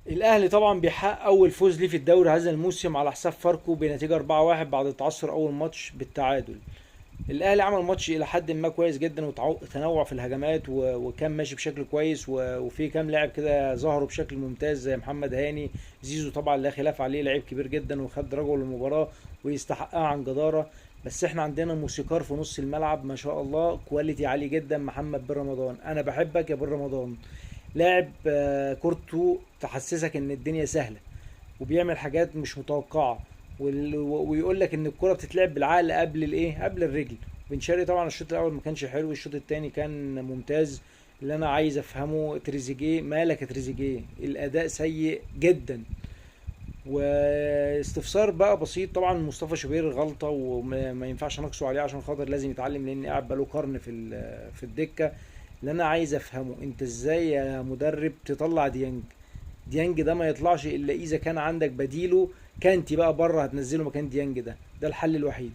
الاهلي طبعا بيحقق اول فوز ليه في الدوري هذا الموسم على حساب فاركو بنتيجه 4-1 بعد تعثر اول ماتش بالتعادل. الاهلي عمل ماتش الى حد ما كويس جدا، وتنوع في الهجمات وكان ماشي بشكل كويس، وفي كام لاعب كده ظهروا بشكل ممتاز زي محمد هاني. زيزو طبعا لا خلاف عليه، لعيب كبير جدا وخد رجل المباراه ويستحقها عن جداره. بس احنا عندنا موسيقار في نص الملعب ما شاء الله، كواليتي عالي جدا، محمد بن رمضان. انا بحبك يا بن رمضان. لاعب كورته تحسسك ان الدنيا سهله، وبيعمل حاجات مش متوقعه، ويقول لك ان الكرة بتتلعب بالعقل قبل الايه، قبل الرجل. بن شرقي طبعا الشوط الاول ما كانش حلو، الشوط الثاني كان ممتاز. اللي انا عايز افهمه تريزيجيه، مالك يا تريزيجيه؟ الاداء سيء جدا. واستفسار بقى بسيط، طبعا مصطفى شوبير غلطه وما ينفعش نقصه عليه عشان خاطر لازم يتعلم، لان قاعد بقاله قرن في الدكه. اللي انا عايز افهمه، انت ازاي يا مدرب تطلع ديانج؟ ديانج ده ما يطلعش الا اذا كان عندك بديله. كانتي بقى بره هتنزله مكان ديانج، ده الحل الوحيد.